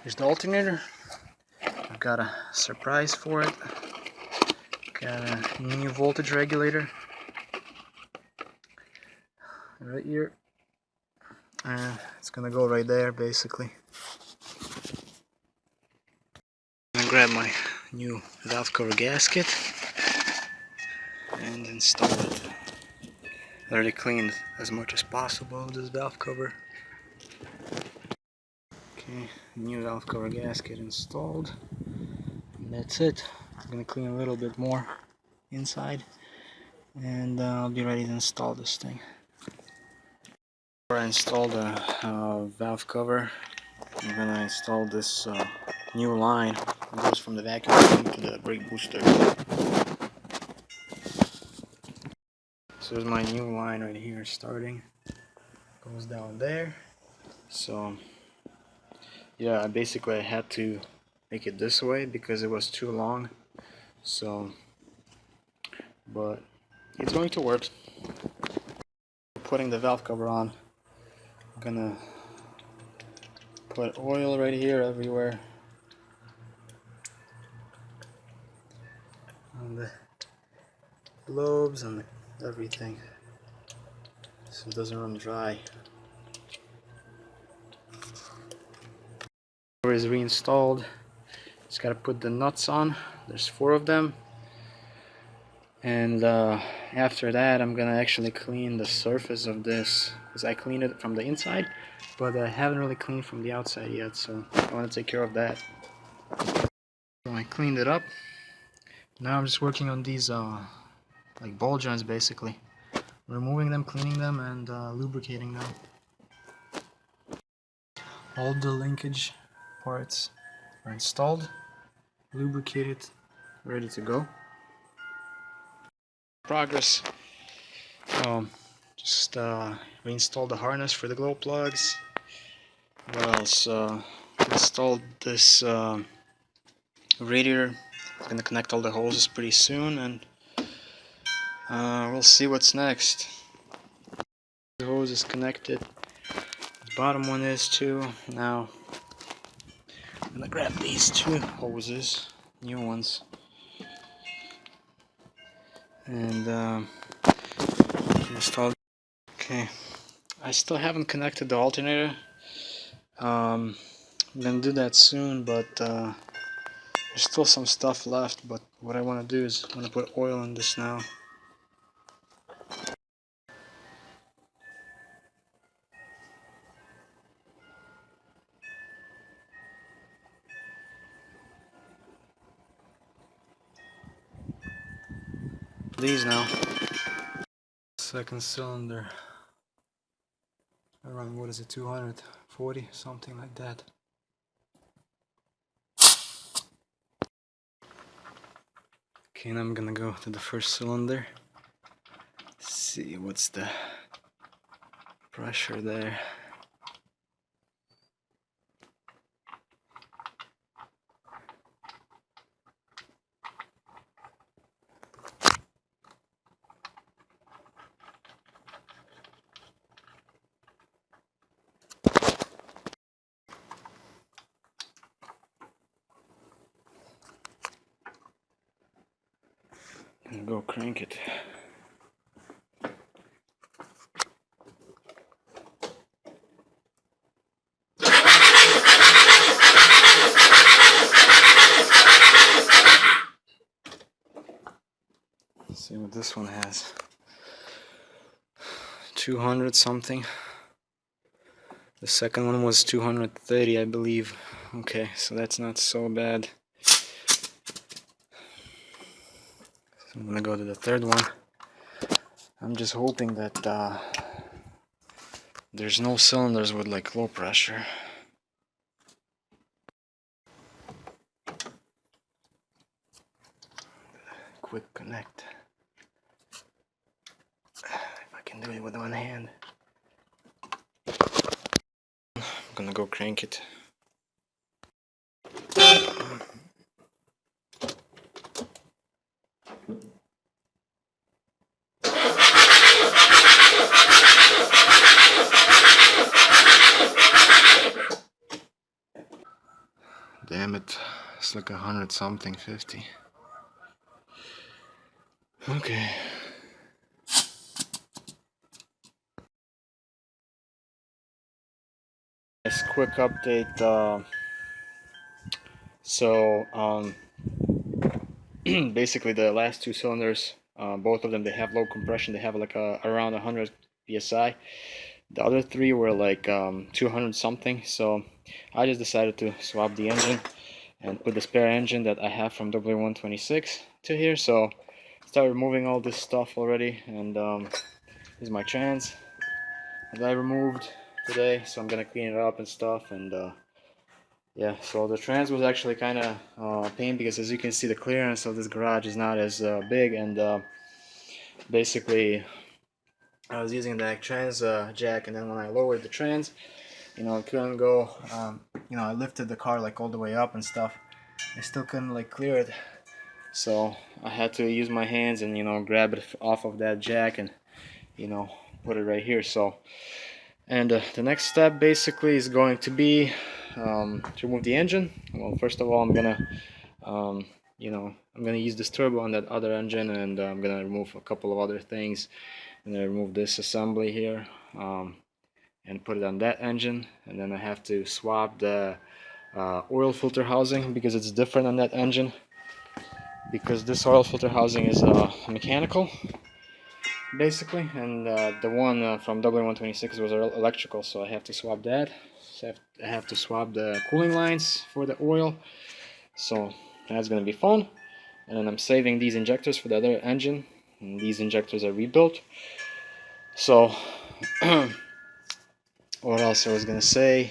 Here's the alternator. I've got a surprise for it. Got a new voltage regulator right here. It's gonna go right there basically. I'm gonna grab my new valve cover gasket and install it. I already cleaned as much as possible this valve cover. Okay, new valve cover gasket installed. And that's it. I'm gonna clean a little bit more inside, and I'll be ready to install this thing. Before I install the valve cover, I'm gonna install this new line that goes from the vacuum pump to the brake booster. So there's my new line right here starting. Goes down there. So yeah, basically I had to make it this way because it was too long. So, but it's going to work. Putting the valve cover on, I'm gonna put oil right here everywhere on the globes and everything, so it doesn't run dry. Cover is reinstalled. Just gotta put the nuts on. There's 4 of them, and after that I'm gonna actually clean the surface of this, because I cleaned it from the inside, but I haven't really cleaned from the outside yet, so I want to take care of that. So I cleaned it up. Now I'm just working on these like ball joints, basically removing them, cleaning them, and lubricating them. All the linkage parts are installed, lubricated, ready to go. Progress. Just reinstalled the harness for the glow plugs. What else? Installed this radiator. I'm gonna connect all the hoses pretty soon, and we'll see what's next. The hose is connected. The bottom one is too. Now I'm gonna grab these 2 hoses, new ones, and install. Okay, I still haven't connected the alternator. I'm gonna do that soon, but there's still some stuff left. But what I want to do is I'm gonna put oil in this now. These now. Second cylinder. Around, what is it, 240, something like that. Okay, now I'm gonna go to the first cylinder. See what's the pressure there. And go crank it. Let's see what this one has. 200 something. The second one was 230, I believe. Okay, so that's not so bad. So I'm gonna go to the third one. I'm just hoping that there's no cylinders with like low pressure. Quick connect. If I can do it with one hand. I'm gonna go crank it. Damn it, it's like 100 something, 50. Okay. This quick update. Basically the last two cylinders, both of them, they have low compression. They have like around 100 psi. The other three were like 200 something. So I just decided to swap the engine and put the spare engine that I have from W126 to here. So start removing all this stuff already, and this is my trans that I removed today. So I'm gonna clean it up and stuff, and yeah, so the trans was actually kind of a pain because, as you can see, the clearance of this garage is not as big, and basically I was using the trans jack, and then when I lowered the trans, you know, it couldn't go, you know, I lifted the car like all the way up and stuff. I still couldn't like clear it, so I had to use my hands and, you know, grab it off of that jack and, you know, put it right here. So, and the next step basically is going to be to remove the engine. Well, first of all, I'm gonna you know, I'm gonna use this turbo on that other engine, and I'm gonna remove a couple of other things. I'm gonna remove this assembly here and put it on that engine, and then I have to swap the oil filter housing because it's different on that engine, because this oil filter housing is mechanical basically, and the one from W126 was electrical, so I have to swap that. So I have to swap the cooling lines for the oil, so that's gonna be fun. And then I'm saving these injectors for the other engine, and these injectors are rebuilt. So what else I was gonna say,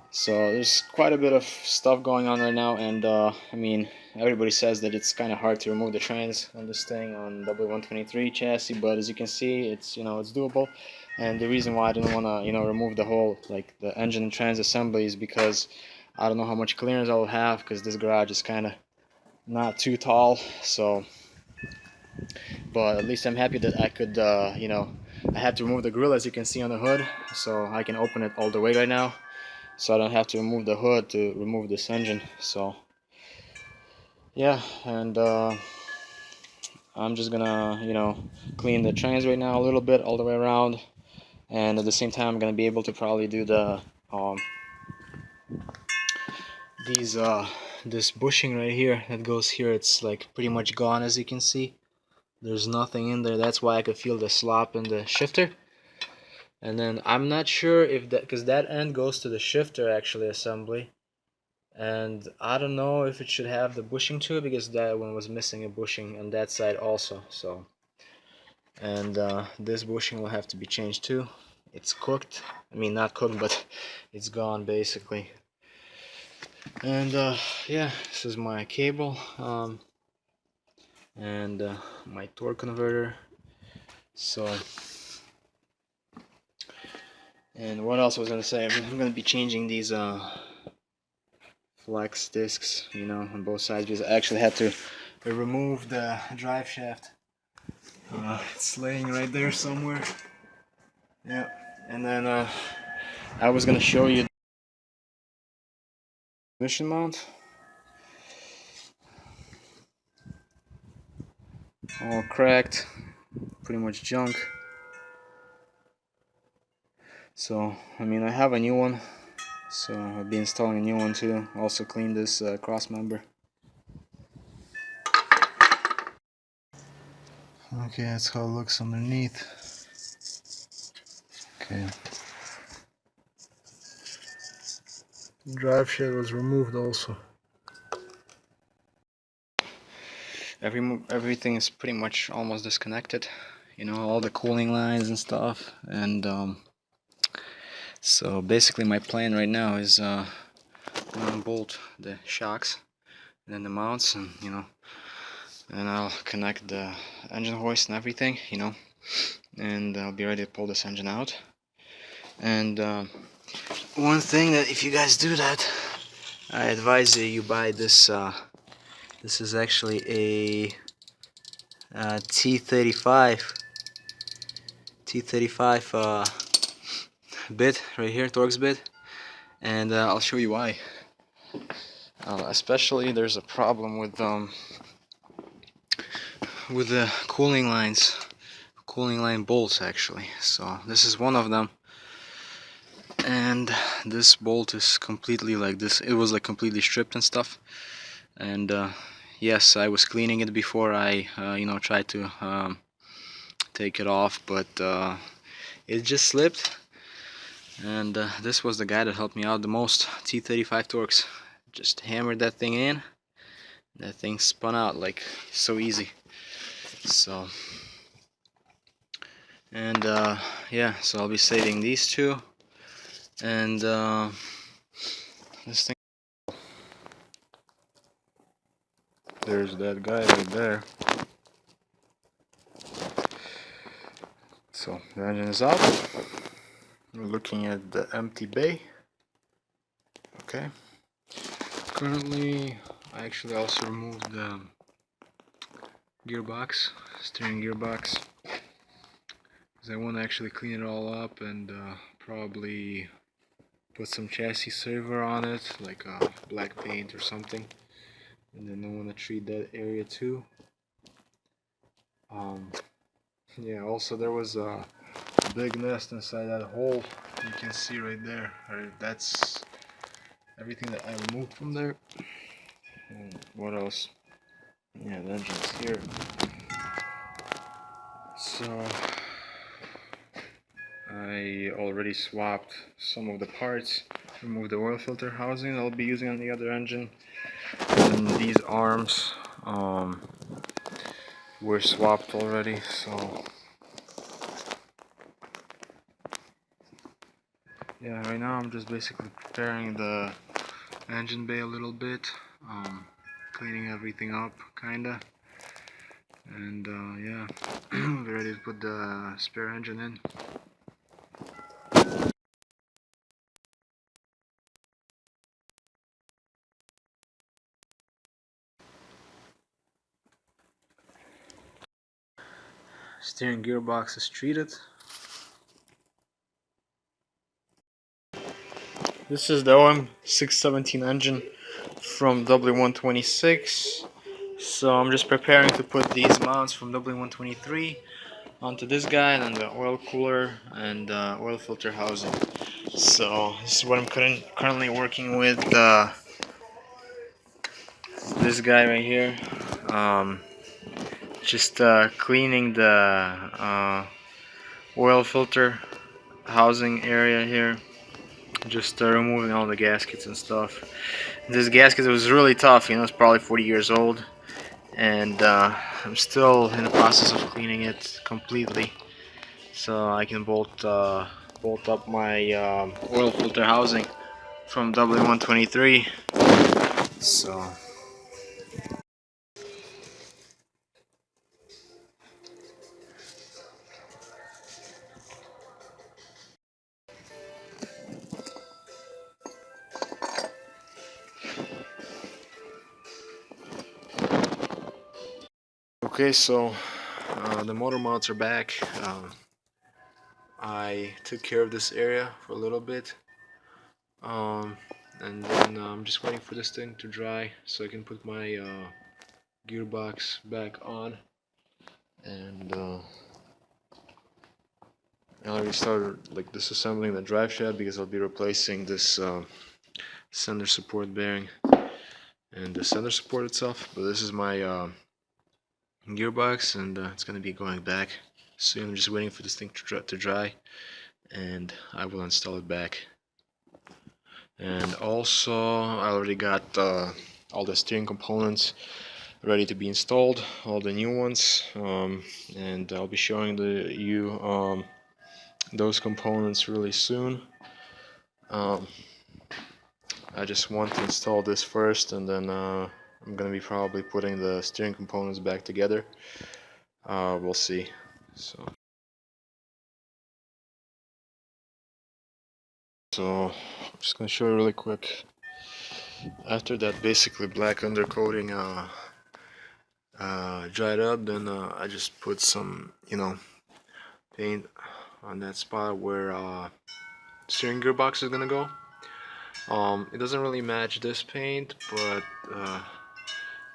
so there's quite a bit of stuff going on right now, and I mean, everybody says that it's kind of hard to remove the trans on this thing on W123 chassis, but as you can see, it's, you know, it's doable. And the reason why I didn't want to, you know, remove the whole, like, the engine and trans assembly is because I don't know how much clearance I will have, because this garage is kind of not too tall. So, but at least I'm happy that I could, you know, I had to remove the grill, as you can see on the hood, so I can open it all the way right now, so I don't have to remove the hood to remove this engine. So yeah, and I'm just gonna, you know, clean the trans right now a little bit all the way around, and at the same time I'm gonna be able to probably do the these this bushing right here that goes here. It's like pretty much gone, as you can see. There's nothing in there. That's why I could feel the slop in the shifter. And then I'm not sure if that, because that end goes to the shifter actually assembly, and I don't know if it should have the bushing to it, because that one was missing a bushing on that side also. So, and this bushing will have to be changed too. It's cooked, I mean not cooked, but it's gone basically. And yeah, this is my cable and my torque converter. So, and what else I was gonna say, I'm gonna be changing these flex discs, you know, on both sides, because I actually had to remove the drive shaft. It's laying right there somewhere. Yeah, and then I was gonna show you the mission mount. All cracked, pretty much junk. So, I mean, I have a new one, so I'll be installing a new one too. Also clean this cross member. Okay, that's how it looks underneath. Okay. Drive shaft was removed also. Everything is pretty much almost disconnected. You know, all the cooling lines and stuff. And so basically my plan right now is unbolt the shocks and then the mounts, and you know, and I'll connect the engine hoist and everything, you know, and I'll be ready to pull this engine out. And one thing that, if you guys do that, I advise you buy this. This is actually a T35 bit right here, Torx bit, and I'll show you why. Especially there's a problem with the cooling lines, cooling line bolts actually. So this is one of them, and this bolt is completely like this. It was like completely stripped and stuff. And yes, I was cleaning it before I tried to take it off, but it just slipped. And this was the guy that helped me out the most. T35 Torx. Just hammered that thing in. That thing spun out like so easy. So, and yeah, so I'll be saving these two. And this thing. There's that guy right there. So the engine is out. We're looking at the empty bay. Okay. Currently, I actually also removed the gearbox, steering gearbox, because I want to actually clean it all up and probably put some chassis silver on it, like black paint or something. And then I want to treat that area too. Yeah, also there was a big nest inside that hole. You can see right there. That's everything that I removed from there. And what else? Yeah, the engine's here. So I already swapped some of the parts, removed the oil filter housing I'll be using on the other engine, and these arms were swapped already. So yeah, right now I'm just basically preparing the engine bay a little bit, cleaning everything up kinda, and yeah, we're ready to put the spare engine in. Steering gearbox is treated. This is the OM617 engine from W126. So I'm just preparing to put these mounts from W123 onto this guy, and then the oil cooler and oil filter housing. So this is what I'm currently working with. This guy right here. Just cleaning the oil filter housing area here. Just removing all the gaskets and stuff. This gasket was really tough, it's probably 40 years old, and I'm still in the process of cleaning it completely, so I can bolt up my oil filter housing from W123. So okay, so the motor mounts are back. I took care of this area for a little bit, and then I'm just waiting for this thing to dry so I can put my gearbox back on. And I already started like disassembling the drive shaft, because I'll be replacing this center support bearing and the center support itself. But this is my gearbox, and it's gonna be going back soon. I'm just waiting for this thing to dry, and I will install it back. And also I already got all the steering components ready to be installed, all the new ones, and I'll be showing you those components really soon. I just want to install this first, and then I'm gonna be probably putting the steering components back together. We'll see. So I'm just gonna show you really quick. After that basically black undercoating dried up, then I just put some paint on that spot where steering gearbox is gonna go. It doesn't really match this paint, but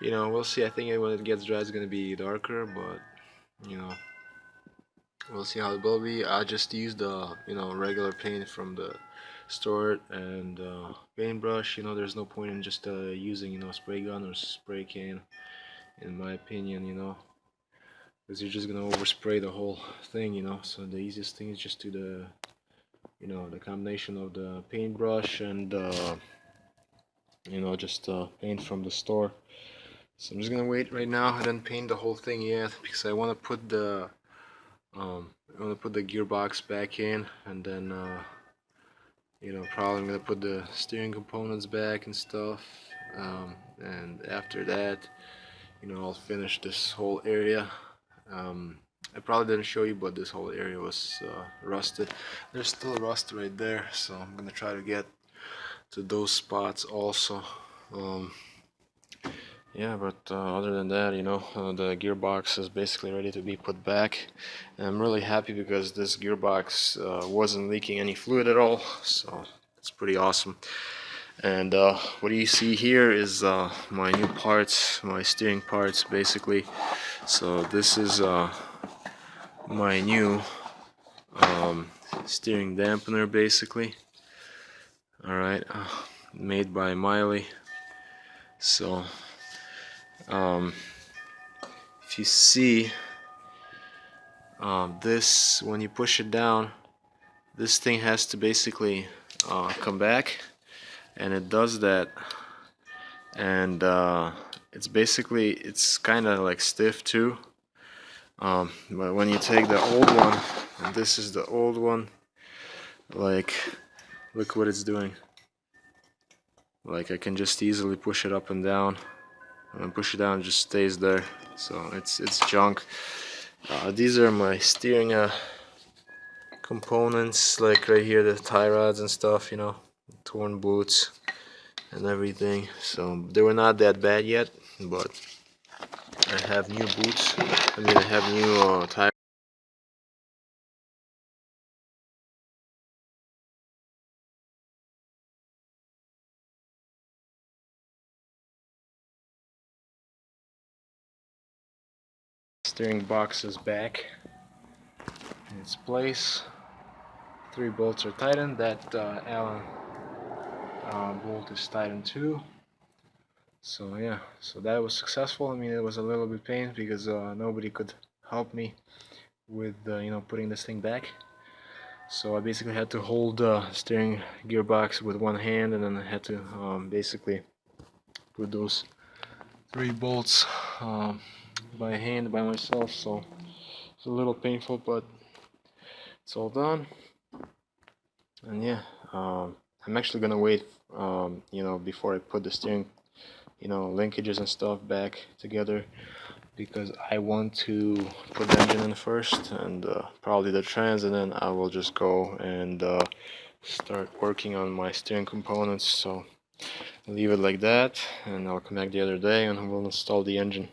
you know, we'll see. I think when it gets dry it's gonna be darker, but you know, we'll see how it will be. I just used the, you know, regular paint from the store and paintbrush. You know, there's no point in just using, you know, spray gun or spray can, in my opinion, you know, because you're just gonna overspray the whole thing, you know. So the easiest thing is just to the, you know, the combination of the paintbrush and you know, just paint from the store. So I'm just gonna wait right now. I didn't paint the whole thing yet because I want to put the gearbox back in, and then you know, probably I'm gonna put the steering components back and stuff, and after that, you know, I'll finish this whole area. I probably didn't show you, but this whole area was rusted. There's still rust right there, so I'm gonna try to get to those spots also. Yeah, but other than that, you know, the gearbox is basically ready to be put back. And I'm really happy because this gearbox wasn't leaking any fluid at all, so it's pretty awesome. And what you see here is my new parts, my steering parts basically. So this is my new steering dampener basically. Alright, made by Miley. So if you see this, when you push it down, this thing has to basically come back, and it does that. And it's kind of like stiff too, but when you take the old one, and this is the old one, like, look what it's doing. Like, I can just easily push it up and down, and push it down, it just stays there. So it's junk. These are my steering components, like right here, the tie rods and stuff, you know, torn boots and everything. So they were not that bad yet, but I have new boots. I have new tie. Steering box is back in its place. 3 bolts are tightened. That Allen bolt is tightened too. So yeah, so that was successful. I mean, it was a little bit pain because nobody could help me with you know, putting this thing back. So I basically had to hold the steering gearbox with one hand, and then I had to basically put those 3 bolts by hand by myself. So it's a little painful, but it's all done. And yeah, I'm actually gonna wait you know, before I put the steering, you know, linkages and stuff back together, because I want to put the engine in first, and probably the trans, and then I will just go and start working on my steering components. So I'll leave it like that, and I'll come back the other day and we'll install the engine.